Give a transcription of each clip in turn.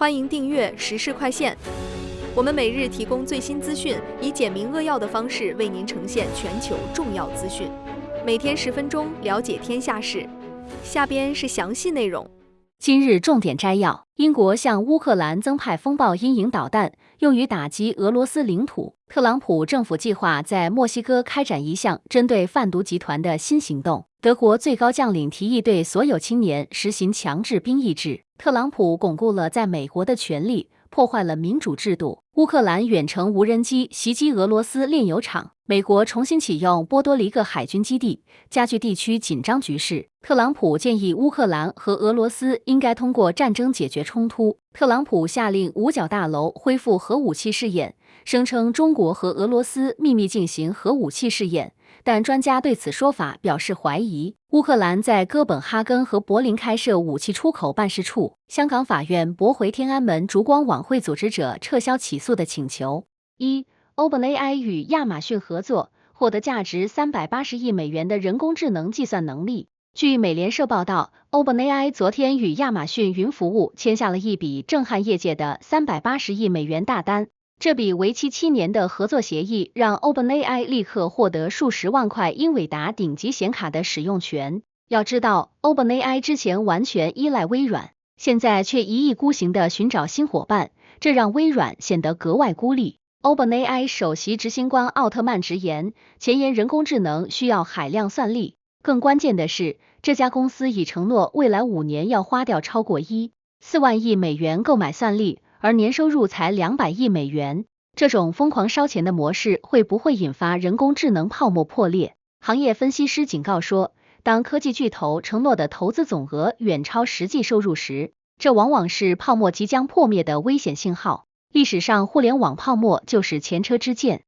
欢迎订阅时事快线。我们每日提供最新资讯，以简明扼要的方式为您呈现全球重要资讯。每天10分钟，了解天下事。下边是详细内容。今日重点摘要：英国向乌克兰增派风暴阴影导弹，用于打击俄罗斯领土。特朗普政府计划在墨西哥开展一项针对贩毒集团的新行动。德国最高将领提议对所有青年实行强制兵役制。特朗普巩固了在美国的权力，破坏了民主制度。乌克兰远程无人机袭击俄罗斯炼油厂。美国重新启用波多黎各海军基地，加剧地区紧张局势。特朗普建议乌克兰和俄罗斯应该通过战争解决冲突。特朗普下令五角大楼恢复核武器试验，声称中国和俄罗斯秘密进行核武器试验，但专家对此说法表示怀疑。乌克兰在哥本哈根和柏林开设武器出口办事处。香港法院驳回天安门烛光晚会组织者撤销起诉的请求。OpenAI 与亚马逊合作，获得价值380亿美元的人工智能计算能力。据美联社报道， OpenAI 昨天与亚马逊云服务签下了一笔震撼业界的380亿美元大单。这笔为期7年的合作协议让 OpenAI 立刻获得数十万块英伟达顶级显卡的使用权。要知道， OpenAI 之前完全依赖微软，现在却一意孤行地寻找新伙伴，这让微软显得格外孤立。OpenAI 首席执行官奥特曼直言，前沿人工智能需要海量算力。更关键的是，这家公司已承诺未来5年要花掉超过14万亿美元购买算力，而年收入才200亿美元。这种疯狂烧钱的模式会不会引发人工智能泡沫破裂？行业分析师警告说，当科技巨头承诺的投资总额远超实际收入时，这往往是泡沫即将破灭的危险信号。历史上互联网泡沫就是前车之鉴。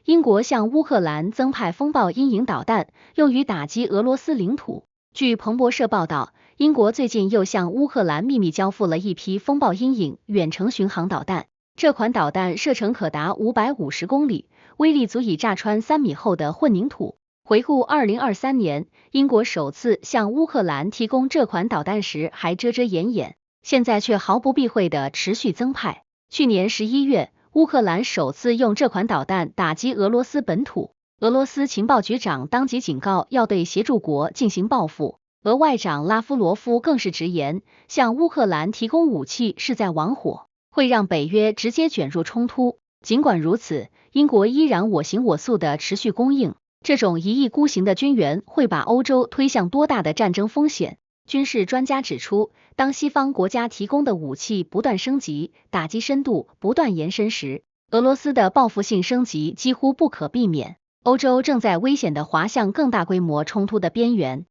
英国向乌克兰增派风暴阴影导弹，用于打击俄罗斯领土。据彭博社报道，英国最近又向乌克兰秘密交付了一批风暴阴影远程巡航导弹。这款导弹射程可达550公里，威力足以炸穿3米厚的混凝土。回顾2023年，英国首次向乌克兰提供这款导弹时还遮遮掩掩，现在却毫不避讳地持续增派。去年11月，乌克兰首次用这款导弹打击俄罗斯本土，俄罗斯情报局长当即警告要对协助国进行报复。俄外长拉夫罗夫更是直言，向乌克兰提供武器是在玩火，会让北约直接卷入冲突。尽管如此，英国依然我行我素的持续供应。这种一意孤行的军援会把欧洲推向多大的战争风险？军事专家指出，当西方国家提供的武器不断升级，打击深度不断延伸时，俄罗斯的报复性升级几乎不可避免。欧洲正在危险地滑向更大规模冲突的边缘。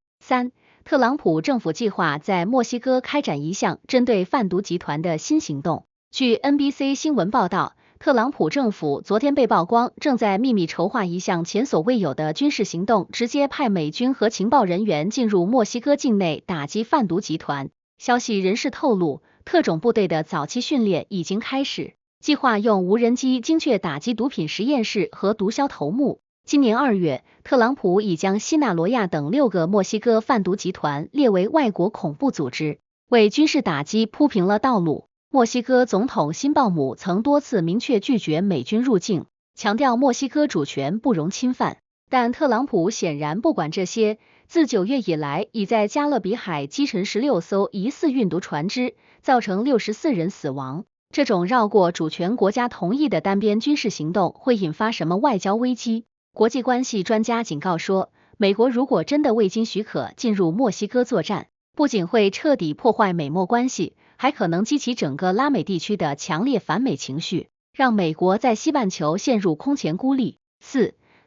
特朗普政府计划在墨西哥开展一项针对贩毒集团的新行动。据 NBC 新闻报道，特朗普政府昨天被曝光正在秘密筹划一项前所未有的军事行动，直接派美军和情报人员进入墨西哥境内打击贩毒集团。消息人士透露，特种部队的早期训练已经开始，计划用无人机精确打击毒品实验室和毒枭头目。今年2月，特朗普已将西纳罗亚等6个墨西哥贩毒集团列为外国恐怖组织，为军事打击铺平了道路。墨西哥总统辛鲍姆曾多次明确拒绝美军入境，强调墨西哥主权不容侵犯。但特朗普显然不管这些，自9月以来，已在加勒比海击沉16艘疑似运毒船只，造成64人死亡。这种绕过主权国家同意的单边军事行动会引发什么外交危机？国际关系专家警告说，美国如果真的未经许可进入墨西哥作战，不仅会彻底破坏美墨关系，还可能激起整个拉美地区的强烈反美情绪，让美国在西半球陷入空前孤立。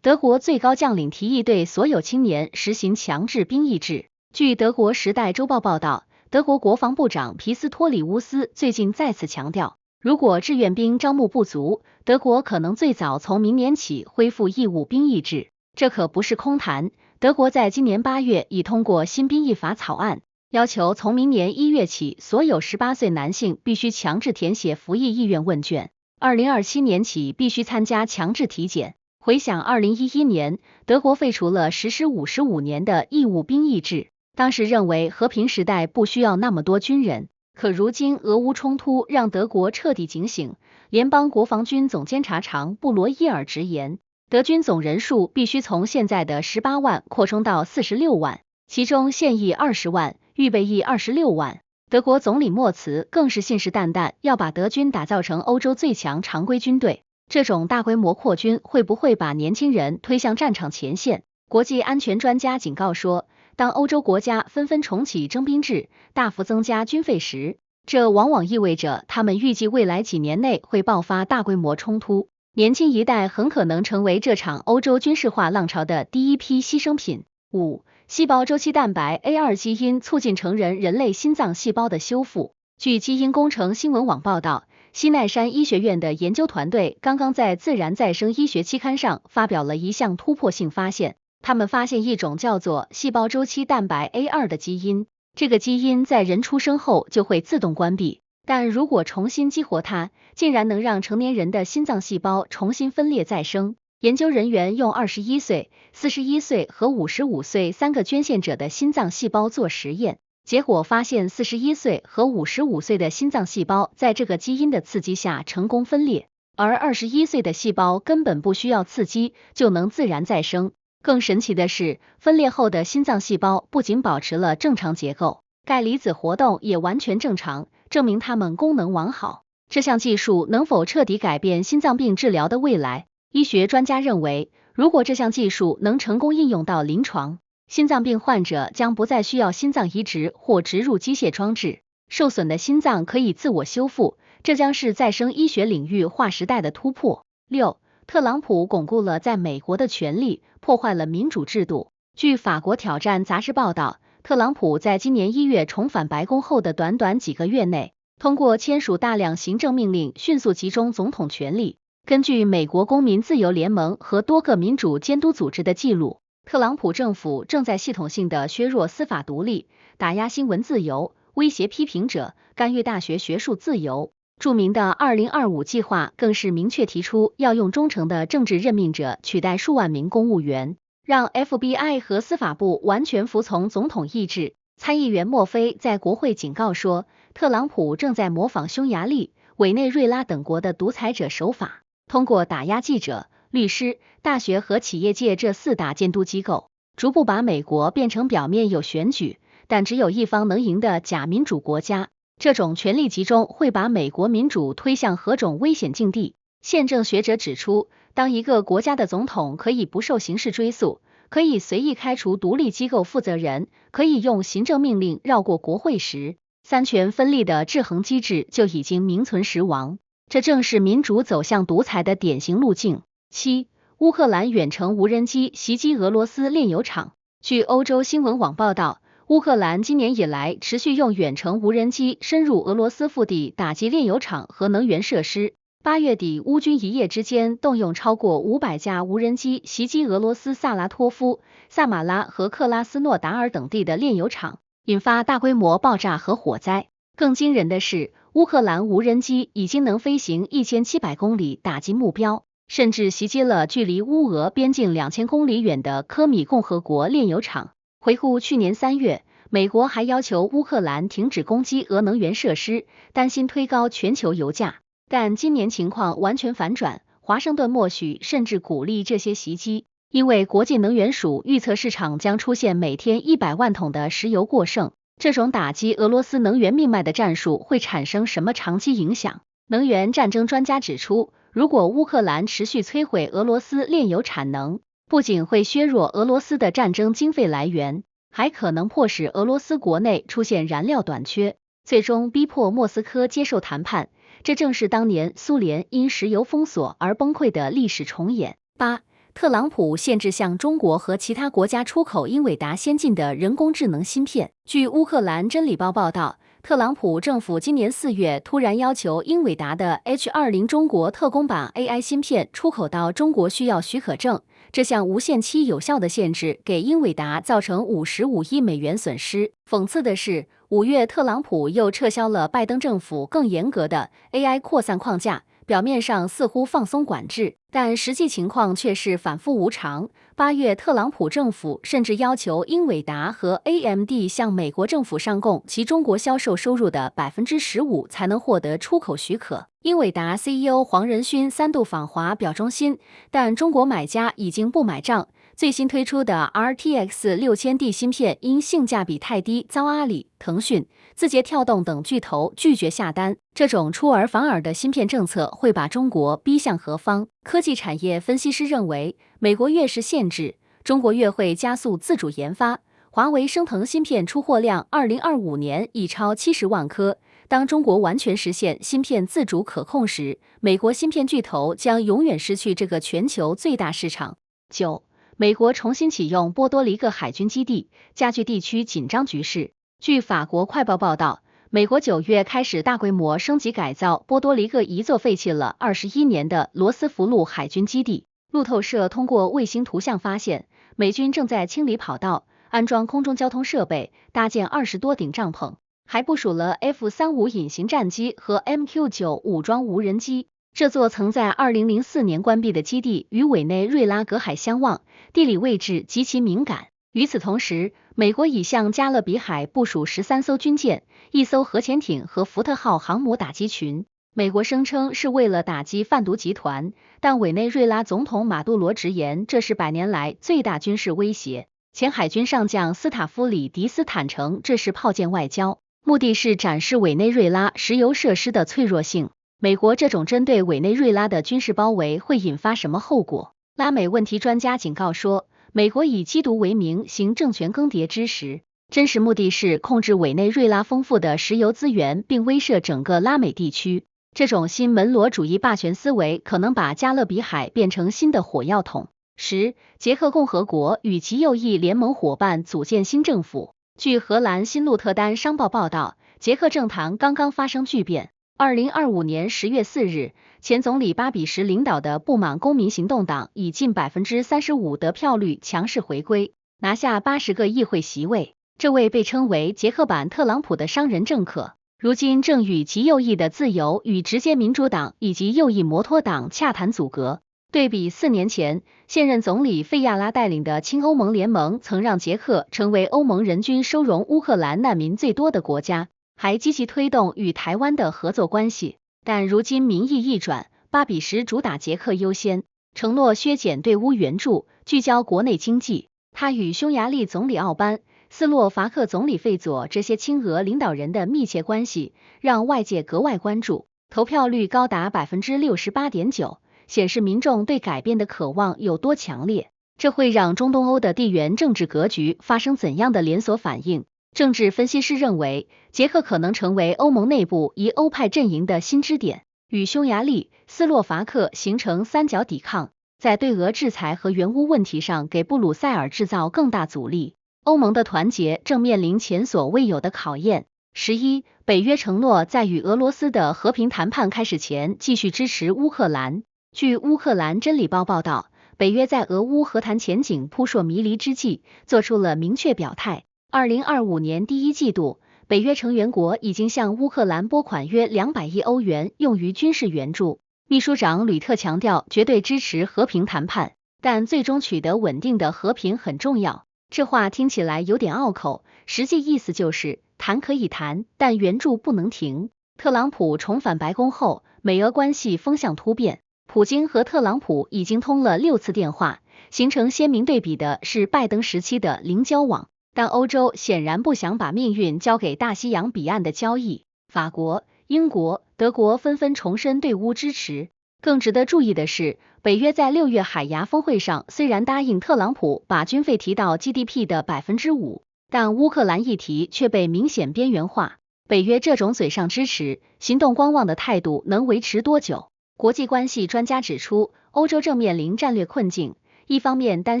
德国最高将领提议对所有青年实行强制兵役制。据德国时代周报报道，德国国防部长皮斯托里乌斯最近再次强调，如果志愿兵招募不足，德国可能最早从明年起恢复义务兵役制。这可不是空谈，德国在今年8月已通过新兵役法草案，要求从明年1月起，所有18岁男性必须强制填写服役意愿问卷，2027年起必须参加强制体检。回想2011年，德国废除了实施55年的义务兵役制，当时认为和平时代不需要那么多军人，可如今俄乌冲突让德国彻底警醒，联邦国防军总监察长布罗伊尔直言，德军总人数必须从现在的18万扩充到46万，其中现役20万，预备役26万。德国总理默茨更是信誓旦旦要把德军打造成欧洲最强常规军队。这种大规模扩军会不会把年轻人推向战场前线？国际安全专家警告说，当欧洲国家纷纷重启征兵制，大幅增加军费时，这往往意味着他们预计未来几年内会爆发大规模冲突。年轻一代很可能成为这场欧洲军事化浪潮的第一批牺牲品。5. 细胞周期蛋白 A2 基因促进成人类心脏细胞的修复。据基因工程新闻网报道，西奈山医学院的研究团队刚刚在《自然再生医学》期刊上发表了一项突破性发现，他们发现一种叫做细胞周期蛋白 A2 的基因，这个基因在人出生后就会自动关闭，但如果重新激活它，竟然能让成年人的心脏细胞重新分裂再生。研究人员用21岁、41岁和55岁3个捐献者的心脏细胞做实验，结果发现41岁和55岁的心脏细胞在这个基因的刺激下成功分裂，而21岁的细胞根本不需要刺激就能自然再生。更神奇的是，分裂后的心脏细胞不仅保持了正常结构，钙离子活动也完全正常，证明它们功能完好。这项技术能否彻底改变心脏病治疗的未来？医学专家认为，如果这项技术能成功应用到临床，心脏病患者将不再需要心脏移植或植入机械装置，受损的心脏可以自我修复，这将是再生医学领域划时代的突破。6. 特朗普巩固了在美国的权力，破坏了民主制度。据法国挑战杂志报道，特朗普在今年1月重返白宫后的短短几个月内，通过签署大量行政命令，迅速集中总统权力。根据美国公民自由联盟和多个民主监督组织的记录，特朗普政府正在系统性的削弱司法独立，打压新闻自由，威胁批评者，干预大学学术自由。著名的2025计划更是明确提出要用忠诚的政治任命者取代数万名公务员，让 FBI 和司法部完全服从总统意志。参议员莫菲在国会警告说，特朗普正在模仿匈牙利、委内瑞拉等国的独裁者手法，通过打压记者、律师、大学和企业界这4大监督机构，逐步把美国变成表面有选举，但只有一方能赢的假民主国家。这种权力集中会把美国民主推向何种危险境地？宪政学者指出，当一个国家的总统可以不受刑事追诉，可以随意开除独立机构负责人，可以用行政命令绕过国会时，三权分立的制衡机制就已经名存实亡。这正是民主走向独裁的典型路径。7. 乌克兰远程无人机袭击俄罗斯炼油厂。据欧洲新闻网报道，乌克兰今年以来持续用远程无人机深入俄罗斯腹地打击炼油厂和能源设施。8月底，乌军一夜之间动用超过500架无人机袭击俄罗斯萨拉托夫、萨马拉和克拉斯诺达尔等地的炼油厂，引发大规模爆炸和火灾。更惊人的是，乌克兰无人机已经能飞行1700公里打击目标，甚至袭击了距离乌俄边境2000公里远的科米共和国炼油厂。回顾去年3月，美国还要求乌克兰停止攻击俄能源设施，担心推高全球油价。但今年情况完全反转，华盛顿默许甚至鼓励这些袭击，因为国际能源署预测市场将出现每天100万桶的石油过剩。这种打击俄罗斯能源命脉的战术会产生什么长期影响？能源战争专家指出，如果乌克兰持续摧毁俄罗斯炼油产能，不仅会削弱俄罗斯的战争经费来源，还可能迫使俄罗斯国内出现燃料短缺，最终逼迫莫斯科接受谈判。这正是当年苏联因石油封锁而崩溃的历史重演。8. 特朗普限制向中国和其他国家出口英伟达先进的人工智能芯片。据乌克兰真理报报道，特朗普政府今年4月突然要求英伟达的 H20 中国特供版 AI 芯片出口到中国需要许可证，这项无限期有效的限制给英伟达造成55亿美元损失。讽刺的是，5月特朗普又撤销了拜登政府更严格的 AI 扩散框架，表面上似乎放松管制，但实际情况却是反复无常。8月，特朗普政府甚至要求英伟达和 AMD 向美国政府上供其中国销售收入的15%才能获得出口许可。英伟达 CEO 黄仁勋3度访华表忠心，但中国买家已经不买账。最新推出的 RTX 6000D 芯片因性价比太低，遭阿里、腾讯、字节跳动等巨头拒绝下单。这种出尔反尔的芯片政策会把中国逼向何方？科技产业分析师认为，美国越是限制，中国越会加速自主研发。华为升腾芯片出货量2025年已超70万颗。当中国完全实现芯片自主可控时，美国芯片巨头将永远失去这个全球最大市场。9. 美国重新启用波多黎各海军基地，加剧地区紧张局势。据法国快报报道，美国9月开始大规模升级改造波多黎各一座废弃了21年的罗斯福路海军基地。路透社通过卫星图像发现，美军正在清理跑道，安装空中交通设备，搭建20多顶帐篷，还部署了 F-35隐形战机和 MQ-9 武装无人机。这座曾在2004年关闭的基地与委内瑞拉隔海相望，地理位置极其敏感。与此同时，美国已向加勒比海部署13艘军舰、1艘核潜艇和福特号航母打击群。美国声称是为了打击贩毒集团，但委内瑞拉总统马杜罗直言这是100年来最大军事威胁。前海军上将斯塔夫里迪斯坦诚这是炮舰外交，目的是展示委内瑞拉石油设施的脆弱性。美国这种针对委内瑞拉的军事包围会引发什么后果？拉美问题专家警告说，美国以缉毒为名行政权更迭之时，真实目的是控制委内瑞拉丰富的石油资源，并威慑整个拉美地区。这种新门罗主义霸权思维可能把加勒比海变成新的火药桶。10. 捷克共和国与其右翼联盟伙伴组建新政府。据荷兰新鹿特丹商报报道，捷克政坛刚刚发生巨变。2025年10月4日，前总理巴比什领导的不满公民行动党以近35%得票率强势回归，拿下80个议会席位。这位被称为捷克版特朗普的商人政客，如今正与其右翼的自由与直接民主党以及右翼摩托党洽谈阻隔。对比4年前，现任总理费亚拉带领的亲欧盟联盟曾让捷克成为欧盟人均收容乌克兰难民最多的国家，还积极推动与台湾的合作关系。但如今民意一转，巴比什主打捷克优先，承诺削减对乌援助，聚焦国内经济。他与匈牙利总理奥班、斯洛伐克总理费佐这些亲俄领导人的密切关系，让外界格外关注。投票率高达 68.9%， 显示民众对改变的渴望有多强烈。这会让中东欧的地缘政治格局发生怎样的连锁反应？政治分析师认为，捷克可能成为欧盟内部以欧派阵营的新支点，与匈牙利、斯洛伐克形成三角抵抗，在对俄制裁和援乌问题上给布鲁塞尔制造更大阻力。欧盟的团结正面临前所未有的考验。11. 北约承诺在与俄罗斯的和平谈判开始前继续支持乌克兰。据乌克兰真理报报道，北约在俄乌和谈前景扑朔迷离之际，做出了明确表态。2025年第一季度，北约成员国已经向乌克兰拨款约200亿欧元用于军事援助。秘书长吕特强调绝对支持和平谈判，但最终取得稳定的和平很重要。这话听起来有点拗口，实际意思就是谈可以谈，但援助不能停。特朗普重返白宫后，美俄关系风向突变，普京和特朗普已经通了6次电话，形成鲜明对比的是拜登时期的零交往。但欧洲显然不想把命运交给大西洋彼岸的交易，法国、英国、德国纷纷重申对乌支持。更值得注意的是，北约在6月海牙峰会上虽然答应特朗普把军费提到 GDP 的 5%， 但乌克兰议题却被明显边缘化。北约这种嘴上支持，行动观望的态度能维持多久？国际关系专家指出，欧洲正面临战略困境，一方面担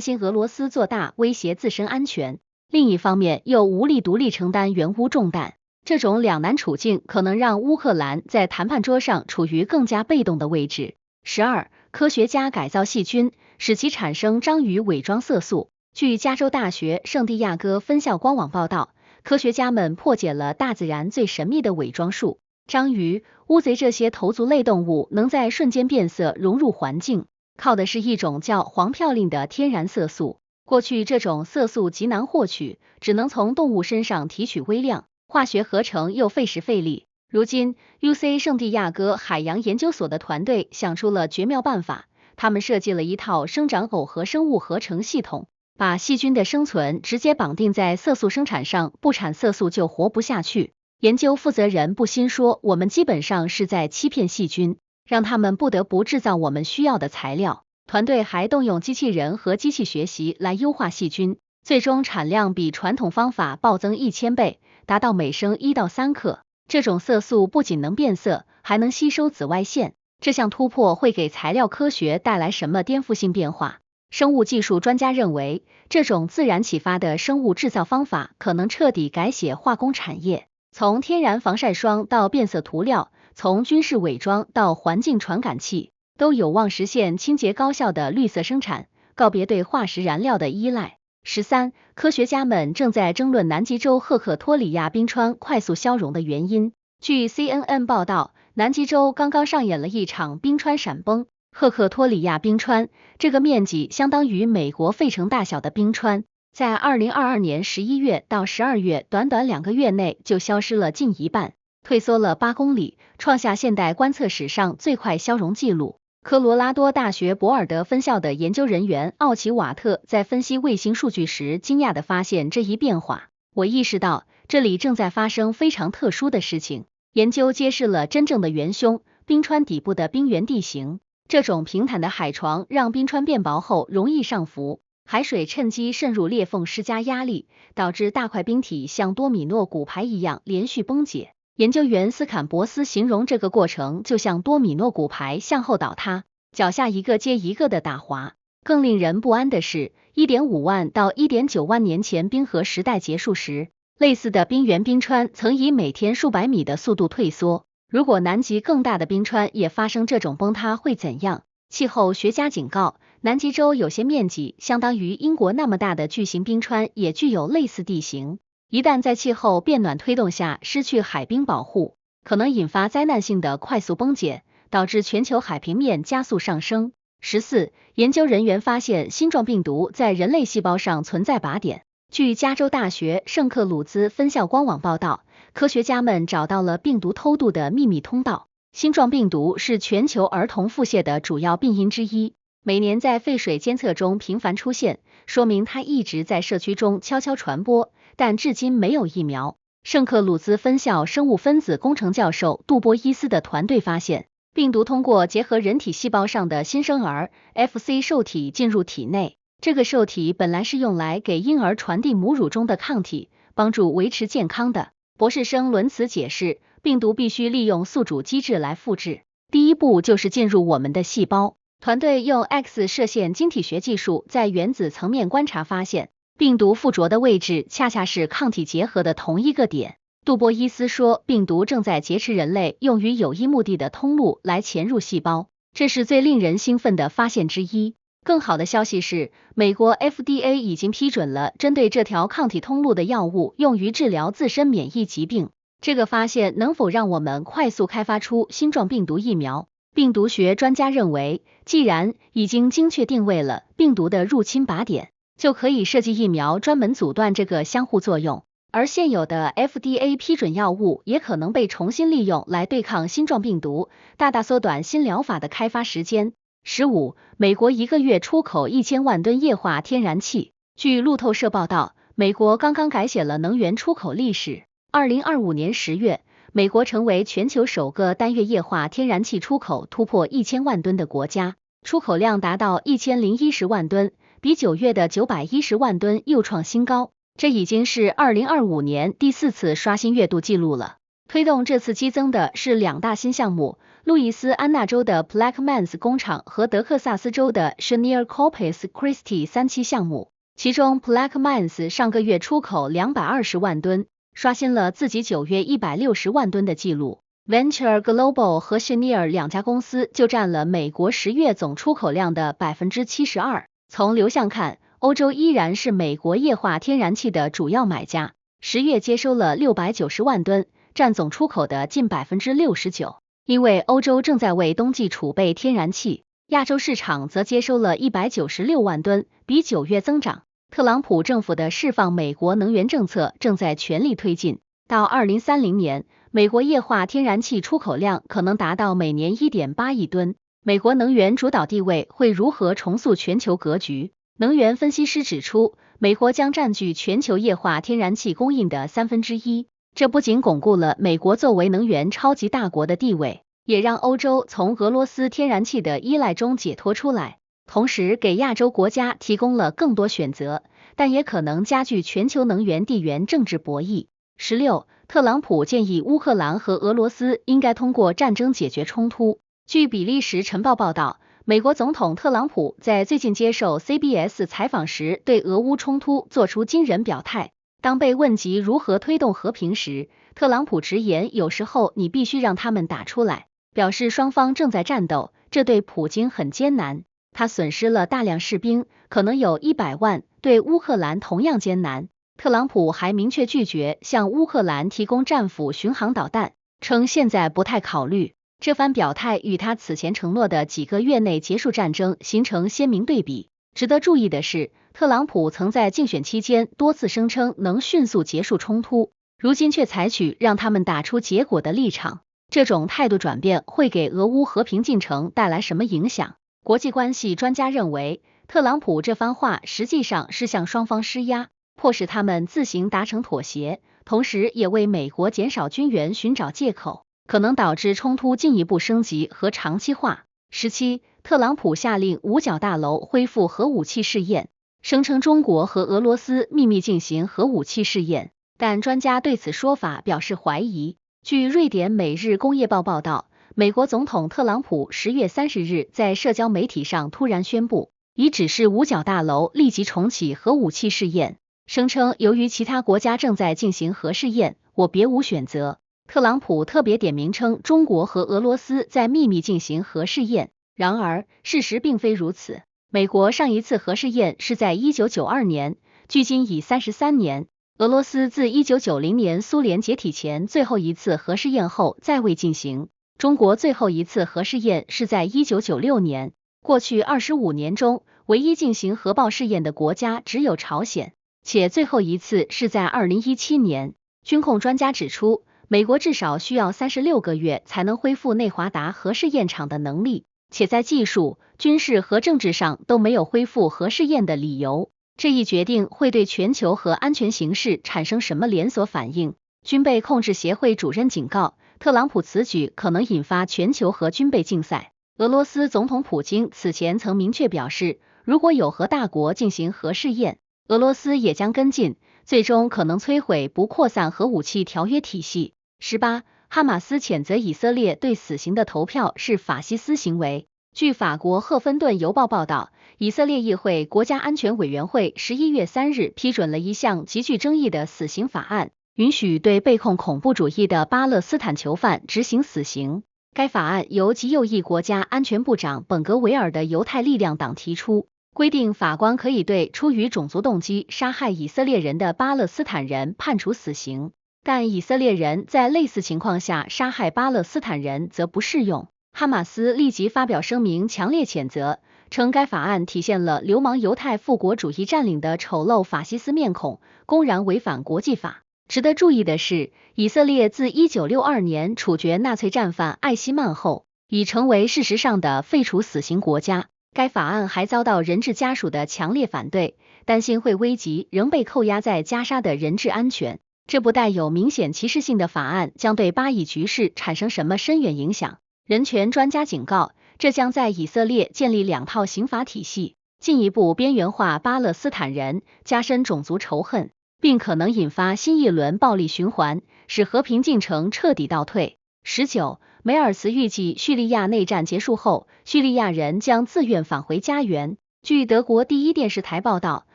心俄罗斯做大威胁自身安全，另一方面又无力独立承担援乌重担。这种两难处境可能让乌克兰在谈判桌上处于更加被动的位置。12. 科学家改造细菌，使其产生章鱼伪装色素。据加州大学圣地亚哥分校官网报道，科学家们破解了大自然最神秘的伪装术。章鱼、乌贼这些头足类动物能在瞬间变色融入环境。靠的是一种叫黄嘌呤的天然色素。过去这种色素极难获取，只能从动物身上提取微量，化学合成又费时费力。如今 UC 圣地亚哥海洋研究所的团队想出了绝妙办法，他们设计了一套生长耦合生物合成系统，把细菌的生存直接绑定在色素生产上，不产色素就活不下去。研究负责人不禁说，我们基本上是在欺骗细菌，让他们不得不制造我们需要的材料。团队还动用机器人和机器学习来优化细菌，最终产量比传统方法暴增1000倍，达到每升1到3克。这种色素不仅能变色，还能吸收紫外线。这项突破会给材料科学带来什么颠覆性变化？生物技术专家认为，这种自然启发的生物制造方法可能彻底改写化工产业。从天然防晒霜到变色涂料，从军事伪装到环境传感器，都有望实现清洁高效的绿色生产，告别对化石燃料的依赖。13. 科学家们正在争论南极洲赫克托里亚冰川快速消融的原因。据 CNN 报道，南极洲刚刚上演了一场冰川闪崩。赫克托里亚冰川，这个面积相当于美国费城大小的冰川，在2022年11月到12月短短2个月内就消失了近一半，退缩了8公里，创下现代观测史上最快消融纪录。科罗拉多大学博尔德分校的研究人员奥奇瓦特在分析卫星数据时，惊讶地发现这一变化。我意识到，这里正在发生非常特殊的事情。研究揭示了真正的元凶，冰川底部的冰原地形。这种平坦的海床让冰川变薄后容易上浮，海水趁机渗入裂缝施加压力，导致大块冰体像多米诺骨牌一样连续崩解。研究员斯坎博斯形容这个过程就像多米诺骨牌向后倒塌，脚下一个接一个的打滑。更令人不安的是， 1.5 万到 1.9 万年前冰河时代结束时，类似的冰原冰川曾以每天数百米的速度退缩。如果南极更大的冰川也发生这种崩塌会怎样？气候学家警告，南极洲有些面积相当于英国那么大的巨型冰川也具有类似地形。一旦在气候变暖推动下失去海冰保护，可能引发灾难性的快速崩解，导致全球海平面加速上升。14. 研究人员发现新状病毒在人类细胞上存在靶点。据加州大学圣克鲁兹分校官网报道，科学家们找到了病毒偷渡的秘密通道。新状病毒是全球儿童腹泻的主要病因之一，每年在废水监测中频繁出现，说明它一直在社区中悄悄传播，但至今没有疫苗。圣克鲁兹分校生物分子工程教授杜波伊斯的团队发现，病毒通过结合人体细胞上的新生儿 FC 受体进入体内，这个受体本来是用来给婴儿传递母乳中的抗体，帮助维持健康的。博士生伦茨解释，病毒必须利用宿主机制来复制，第一步就是进入我们的细胞。团队用 X 射线晶体学技术在原子层面观察发现，病毒附着的位置恰恰是抗体结合的同一个点。杜波伊斯说，病毒正在劫持人类用于有意目的的通路来潜入细胞，这是最令人兴奋的发现之一。更好的消息是，美国 FDA 已经批准了针对这条抗体通路的药物用于治疗自身免疫疾病。这个发现能否让我们快速开发出新状病毒疫苗？病毒学专家认为，既然已经精确定位了病毒的入侵靶点，就可以设计疫苗专门阻断这个相互作用。而现有的 FDA 批准药物也可能被重新利用来对抗新状病毒，大大缩短新疗法的开发时间。15. 美国一个月出口1000万吨液化天然气。据路透社报道，美国刚刚改写了能源出口历史。2025年10月，美国成为全球首个单月液化天然气出口突破1000万吨的国家，出口量达到1010万吨，比9月的910万吨又创新高。这已经是2025年第4次刷新月度记录了。推动这次激增的是2大新项目，路易斯安那州的 Plaquemines 工厂和德克萨斯州的 Cheniere Corpus Christi 3期项目。其中 Plaquemines 上个月出口220万吨，刷新了自己9月160万吨的记录。Venture Global 和 Cheniere 两家公司就占了美国10月总出口量的 72%。从流向看，欧洲依然是美国液化天然气的主要买家，10月接收了690万吨，占总出口的近 69%。因为欧洲正在为冬季储备天然气，亚洲市场则接收了196万吨，比9月增长。特朗普政府的释放美国能源政策正在全力推进，到2030年，美国液化天然气出口量可能达到每年1.8亿吨。美国能源主导地位会如何重塑全球格局？能源分析师指出，美国将占据全球液化天然气供应的1/3，这不仅巩固了美国作为能源超级大国的地位，也让欧洲从俄罗斯天然气的依赖中解脱出来，同时给亚洲国家提供了更多选择，但也可能加剧全球能源地缘政治博弈。16. 特朗普建议乌克兰和俄罗斯应该通过战争解决冲突。据比利时晨报报道，美国总统特朗普在最近接受 CBS 采访时，对俄乌冲突做出惊人表态。当被问及如何推动和平时，特朗普直言，有时候你必须让他们打出来，表示双方正在战斗，这对普京很艰难。他损失了大量士兵，可能有100万，对乌克兰同样艰难。特朗普还明确拒绝向乌克兰提供战斧巡航导弹，称现在不太考虑。这番表态与他此前承诺的几个月内结束战争形成鲜明对比。值得注意的是，特朗普曾在竞选期间多次声称能迅速结束冲突，如今却采取让他们打出结果的立场。这种态度转变会给俄乌和平进程带来什么影响？国际关系专家认为，特朗普这番话实际上是向双方施压，迫使他们自行达成妥协，同时也为美国减少军援寻找借口，可能导致冲突进一步升级和长期化。17. 特朗普下令五角大楼恢复核武器试验，声称中国和俄罗斯秘密进行核武器试验，但专家对此说法表示怀疑。据瑞典每日工业报报道，美国总统特朗普10月30日在社交媒体上突然宣布，已指示五角大楼立即重启核武器试验，声称由于其他国家正在进行核试验，我别无选择。特朗普特别点名称中国和俄罗斯在秘密进行核试验，然而事实并非如此。美国上一次核试验是在1992年，距今已33年。俄罗斯自1990年苏联解体前最后一次核试验后再未进行。中国最后一次核试验是在1996年。过去25年中，唯一进行核爆试验的国家只有朝鲜，且最后一次是在2017年。军控专家指出，美国至少需要36个月才能恢复内华达核试验场的能力，且在技术、军事和政治上都没有恢复核试验的理由。这一决定会对全球和安全形势产生什么连锁反应？军备控制协会主任警告，特朗普此举可能引发全球核军备竞赛。俄罗斯总统普京此前曾明确表示，如果有核大国进行核试验，俄罗斯也将跟进，最终可能摧毁不扩散核武器条约体系。18. 哈马斯谴责以色列对死刑的投票是法西斯行为。据法国赫芬顿邮报报道，以色列议会国家安全委员会11月3日批准了一项极具争议的死刑法案，允许对被控恐怖主义的巴勒斯坦囚犯执行死刑。该法案由极右翼国家安全部长本格维尔的犹太力量党提出，规定法官可以对出于种族动机杀害以色列人的巴勒斯坦人判处死刑，但以色列人在类似情况下杀害巴勒斯坦人则不适用。哈马斯立即发表声明，强烈谴责，称该法案体现了流氓犹太复国主义占领的丑陋法西斯面孔，公然违反国际法。值得注意的是，以色列自1962年处决纳粹战犯艾希曼后，已成为事实上的废除死刑国家。该法案还遭到人质家属的强烈反对，担心会危及仍被扣押在加沙的人质安全。这部带有明显歧视性的法案将对巴以局势产生什么深远影响？人权专家警告，这将在以色列建立两套刑法体系，进一步边缘化巴勒斯坦人，加深种族仇恨，并可能引发新一轮暴力循环，使和平进程彻底倒退。19. 梅尔茨预计叙利亚内战结束后，叙利亚人将自愿返回家园。据德国第一电视台报道，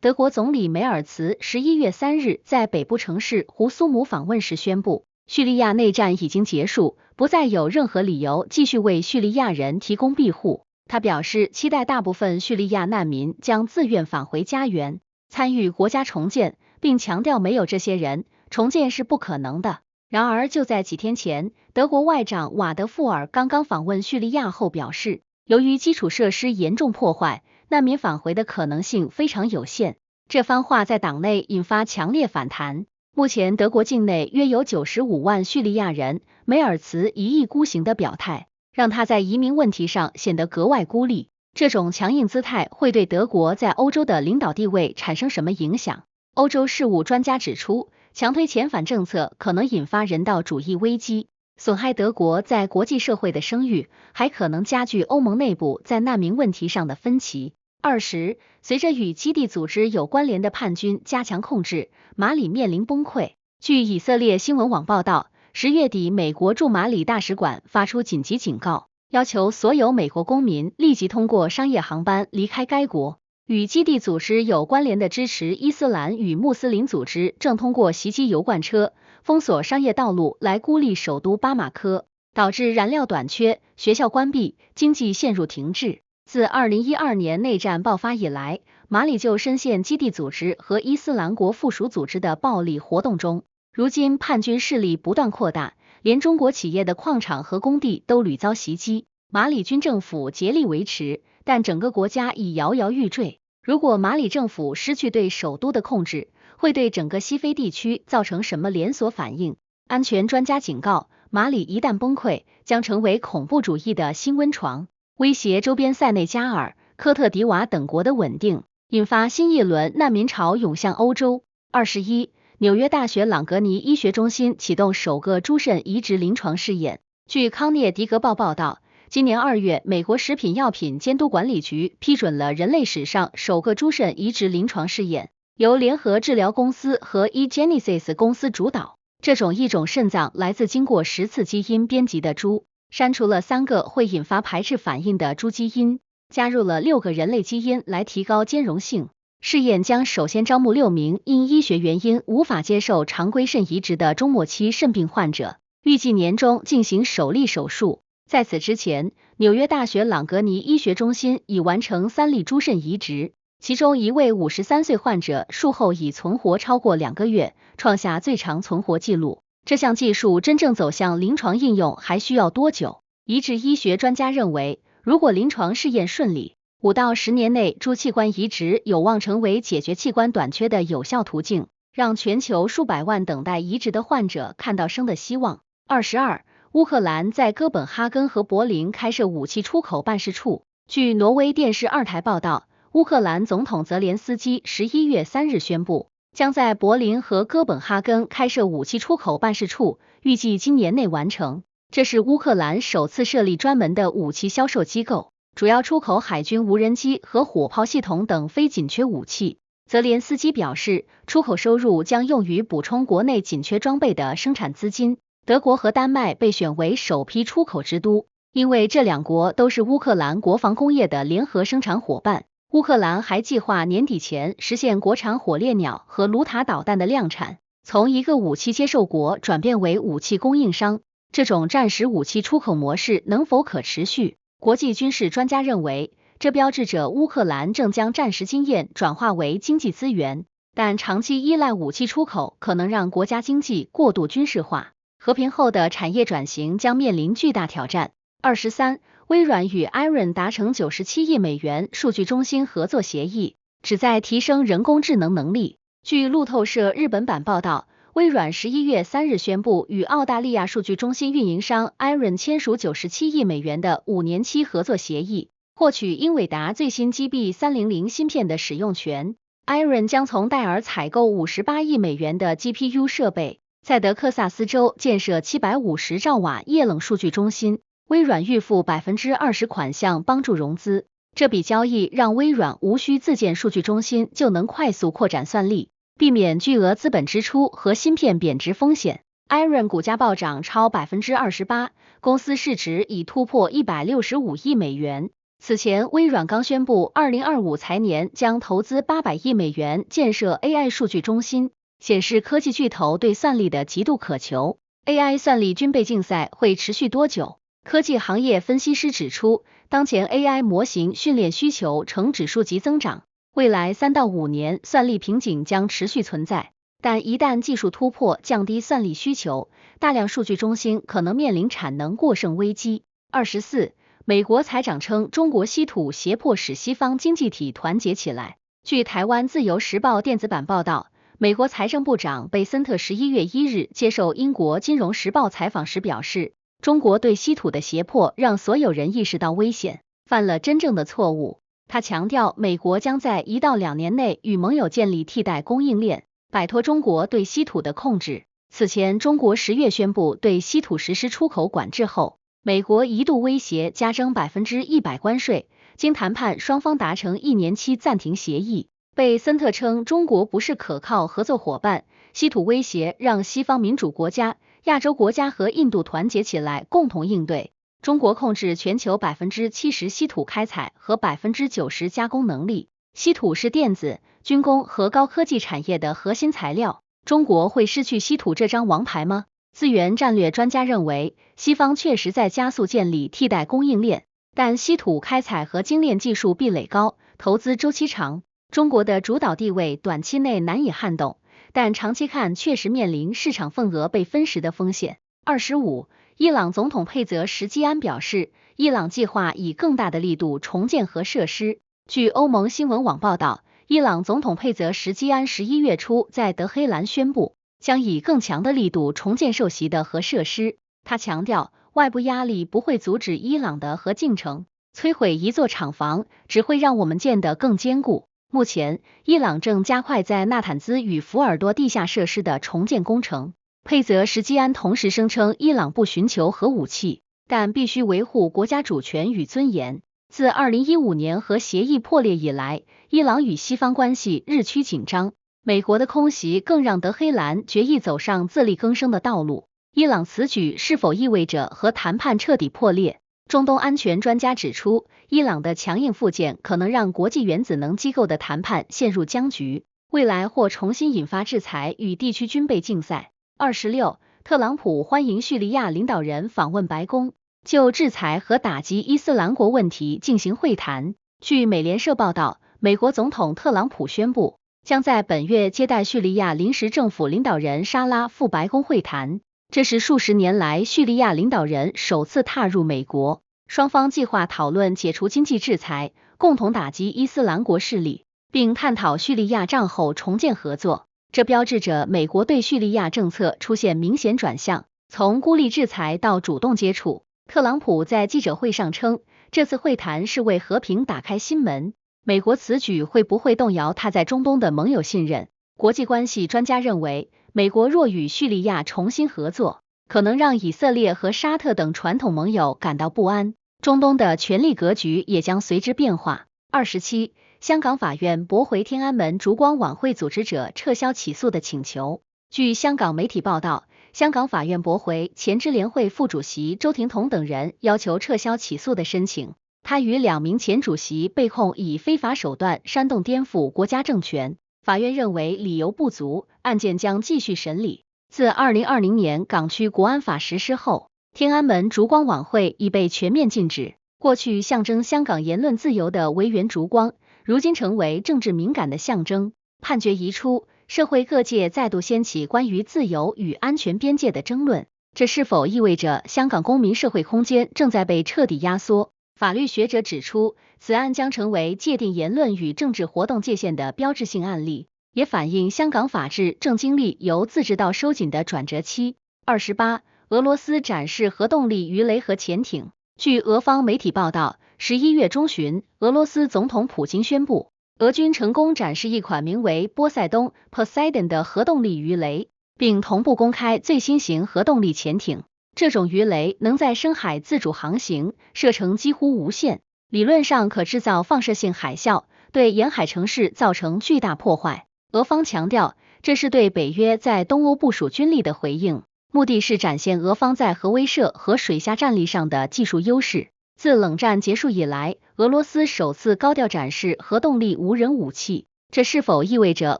德国总理梅尔茨11月3日在北部城市胡苏姆访问时宣布，叙利亚内战已经结束，不再有任何理由继续为叙利亚人提供庇护。他表示，期待大部分叙利亚难民将自愿返回家园，参与国家重建，并强调没有这些人，重建是不可能的。然而，就在几天前，德国外长瓦德富尔刚刚访问叙利亚后表示，由于基础设施严重破坏，难民返回的可能性非常有限。这番话在党内引发强烈反弹。目前德国境内约有95万叙利亚人，梅尔茨一意孤行的表态，让他在移民问题上显得格外孤立。这种强硬姿态会对德国在欧洲的领导地位产生什么影响？欧洲事务专家指出，强推遣返政策可能引发人道主义危机，损害德国在国际社会的声誉，还可能加剧欧盟内部在难民问题上的分歧。20，随着与基地组织有关联的叛军加强控制，马里面临崩溃。据以色列新闻网报道，10月底，美国驻马里大使馆发出紧急警告，要求所有美国公民立即通过商业航班离开该国。与基地组织有关联的支持伊斯兰与穆斯林组织正通过袭击油罐车、封锁商业道路来孤立首都巴马科，导致燃料短缺、学校关闭、经济陷入停滞。自2012年内战爆发以来，马里就深陷基地组织和伊斯兰国附属组织的暴力活动中。如今叛军势力不断扩大，连中国企业的矿场和工地都屡遭袭击。马里军政府竭力维持，但整个国家已摇摇欲坠。如果马里政府失去对首都的控制，会对整个西非地区造成什么连锁反应？安全专家警告，马里一旦崩溃，将成为恐怖主义的新温床，威胁周边塞内加尔、科特迪瓦等国的稳定，引发新一轮难民潮涌向欧洲。21，纽约大学朗格尼医学中心启动首个猪肾移植临床试验。据康涅狄格报报道，今年2月，美国食品药品监督管理局批准了人类史上首个猪肾移植临床试验，由联合治疗公司和 eGenesis 公司主导。这种异种肾脏来自经过10次基因编辑的猪，删除了3个会引发排斥反应的猪基因，加入了6个人类基因来提高兼容性。试验将首先招募6名因医学原因无法接受常规肾移植的中末期肾病患者，预计年中进行首例手术。在此之前，纽约大学朗格尼医学中心已完成3例猪肾移植，其中一位53岁患者术后已存活超过2个月，创下最长存活记录。这项技术真正走向临床应用还需要多久？移植医学专家认为，如果临床试验顺利，5到10年内猪器官移植有望成为解决器官短缺的有效途径，让全球数百万等待移植的患者看到生的希望。22，乌克兰在哥本哈根和柏林开设武器出口办事处。据挪威电视2台报道，乌克兰总统泽连斯基11月3日宣布，将在柏林和哥本哈根开设武器出口办事处，预计今年内完成。这是乌克兰首次设立专门的武器销售机构，主要出口海军无人机和火炮系统等非紧缺武器。泽连斯基表示，出口收入将用于补充国内紧缺装备的生产资金。德国和丹麦被选为首批出口之都，因为这2国都是乌克兰国防工业的联合生产伙伴。乌克兰还计划年底前实现国产火烈鸟和卢塔导弹的量产，从一个武器接受国转变为武器供应商。这种战时武器出口模式能否可持续？国际军事专家认为，这标志着乌克兰正将战时经验转化为经济资源，但长期依赖武器出口可能让国家经济过度军事化。和平后的产业转型将面临巨大挑战。23，微软与 Iron 达成97亿美元数据中心合作协议，旨在提升人工智能能力。据路透社日本版报道，微软11月3日宣布与澳大利亚数据中心运营商 Iron 签署97亿美元的5年期合作协议，获取英伟达最新 GB300 芯片的使用权。Iron 将从戴尔采购58亿美元的 GPU 设备，在德克萨斯州建设750兆瓦液冷数据中心，微软预付20%款项帮助融资。这笔交易让微软无需自建数据中心就能快速扩展算力，避免巨额资本支出和芯片贬值风险。Iron 股价暴涨超28%，公司市值已突破165亿美元。此前，微软刚宣布2025财年将投资800亿美元建设 AI 数据中心，显示科技巨头对算力的极度渴求。AI 算力军备竞赛会持续多久？科技行业分析师指出，当前 AI 模型训练需求呈指数级增长，未来3到5年算力瓶颈将持续存在，但一旦技术突破降低算力需求，大量数据中心可能面临产能过剩危机。24，美国财长称，中国稀土胁迫使西方经济体团结起来。据台湾自由时报电子版报道，美国财政部长贝森特11月1日接受英国金融时报采访时表示，中国对稀土的胁迫让所有人意识到危险，犯了真正的错误。他强调，美国将在1到2年内与盟友建立替代供应链，摆脱中国对稀土的控制。此前，中国10月宣布对稀土实施出口管制后，美国一度威胁加征100%关税，经谈判，双方达成1年期暂停协议。贝森特称，中国不是可靠合作伙伴，稀土威胁让西方民主国家、亚洲国家和印度团结起来，共同应对。中国控制全球70%稀土开采和90%加工能力，稀土是电子、军工和高科技产业的核心材料。中国会失去稀土这张王牌吗？资源战略专家认为，西方确实在加速建立替代供应链，但稀土开采和精炼技术壁垒高，投资周期长。中国的主导地位短期内难以撼动，但长期看确实面临市场份额被分食的风险。25，伊朗总统佩泽什基安表示，伊朗计划以更大的力度重建核设施。据欧盟新闻网报道，伊朗总统佩泽什基安11月初在德黑兰宣布，将以更强的力度重建受袭的核设施。他强调，外部压力不会阻止伊朗的核进程，摧毁一座厂房只会让我们建得更坚固。目前，伊朗正加快在纳坦兹与福尔多地下设施的重建工程。佩泽什基安同时声称，伊朗不寻求核武器，但必须维护国家主权与尊严。自2015年核协议破裂以来，伊朗与西方关系日趋紧张。美国的空袭更让德黑兰决意走上自力更生的道路。伊朗此举是否意味着核谈判彻底破裂？中东安全专家指出，伊朗的强硬附件可能让国际原子能机构的谈判陷入僵局，未来或重新引发制裁与地区军备竞赛。26，特朗普欢迎叙利亚领导人访问白宫，就制裁和打击伊斯兰国问题进行会谈。据美联社报道，美国总统特朗普宣布，将在本月接待叙利亚临时政府领导人沙拉赴白宫会谈。这是数十年来叙利亚领导人首次踏入美国，双方计划讨论解除经济制裁，共同打击伊斯兰国势力，并探讨叙利亚战后重建合作。这标志着美国对叙利亚政策出现明显转向，从孤立制裁到主动接触。特朗普在记者会上称，这次会谈是为和平打开新门。美国此举会不会动摇他在中东的盟友信任？国际关系专家认为，美国若与叙利亚重新合作，可能让以色列和沙特等传统盟友感到不安，中东的权力格局也将随之变化。27，香港法院驳回天安门烛光晚会组织者撤销起诉的请求。据香港媒体报道，香港法院驳回前支联会副主席周庭彤等人要求撤销起诉的申请。他与2名前主席被控以非法手段煽动颠覆国家政权，法院认为理由不足，案件将继续审理。自2020年港区国安法实施后，天安门烛光晚会已被全面禁止。过去象征香港言论自由的维园烛光，如今成为政治敏感的象征。判决一出，社会各界再度掀起关于自由与安全边界的争论，这是否意味着香港公民社会空间正在被彻底压缩？法律学者指出，此案将成为界定言论与政治活动界限的标志性案例，也反映香港法治正经历由自治到收紧的转折期。28，俄罗斯展示核动力鱼雷和潜艇。据俄方媒体报道，11月中旬，俄罗斯总统普京宣布，俄军成功展示一款名为波塞冬 Poseidon 的核动力鱼雷，并同步公开最新型核动力潜艇。这种鱼雷能在深海自主航行，射程几乎无限，理论上可制造放射性海啸，对沿海城市造成巨大破坏。俄方强调，这是对北约在东欧部署军力的回应，目的是展现俄方在核威慑和水下战力上的技术优势。自冷战结束以来，俄罗斯首次高调展示核动力无人武器，这是否意味着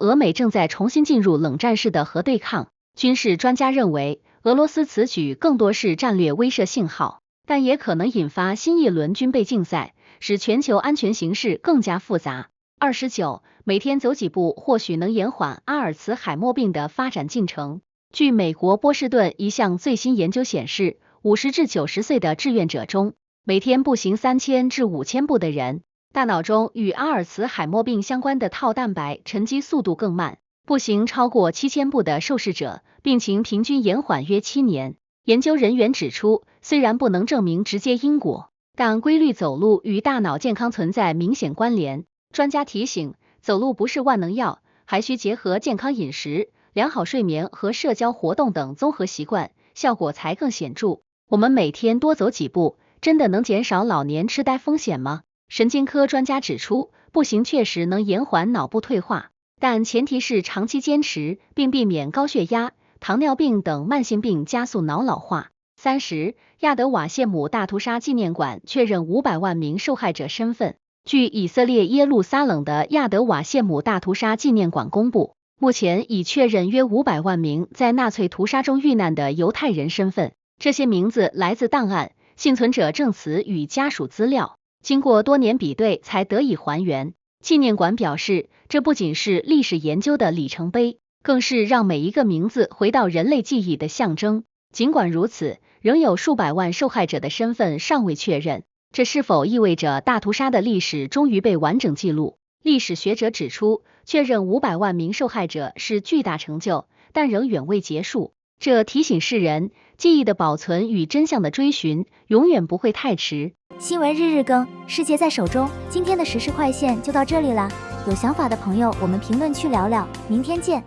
俄美正在重新进入冷战式的核对抗？军事专家认为，俄罗斯此举更多是战略威慑信号，但也可能引发新一轮军备竞赛，使全球安全形势更加复杂。29，每天走几步或许能延缓阿尔茨海默病的发展进程。据美国波士顿一项最新研究显示，50至90岁的志愿者中，每天步行3000至5000步的人，大脑中与阿尔茨海默病相关的套蛋白沉积速度更慢。步行超过7000步的受试者，病情平均延缓约7年。研究人员指出，虽然不能证明直接因果，但规律走路与大脑健康存在明显关联。专家提醒，走路不是万能药，还需结合健康饮食、良好睡眠和社交活动等综合习惯，效果才更显著。我们每天多走几步，真的能减少老年痴呆风险吗？神经科专家指出，步行确实能延缓脑部退化，但前提是长期坚持，并避免高血压、糖尿病等慢性病加速脑老化。30. 亚德瓦谢姆大屠杀纪念馆确认500万名受害者身份。据以色列耶路撒冷的亚德瓦谢姆大屠杀纪念馆公布，目前已确认约500万名在纳粹屠杀中遇难的犹太人身份，这些名字来自档案、幸存者证词与家属资料，经过多年比对才得以还原。纪念馆表示，这不仅是历史研究的里程碑，更是让每一个名字回到人类记忆的象征。尽管如此，仍有数百万受害者的身份尚未确认，这是否意味着大屠杀的历史终于被完整记录？历史学者指出，确认500万名受害者是巨大成就，但仍远未结束。这提醒世人，记忆的保存与真相的追寻永远不会太迟。新闻日日更，世界在手中。今天的时事快线就到这里啦，有想法的朋友，我们评论区聊聊，明天见。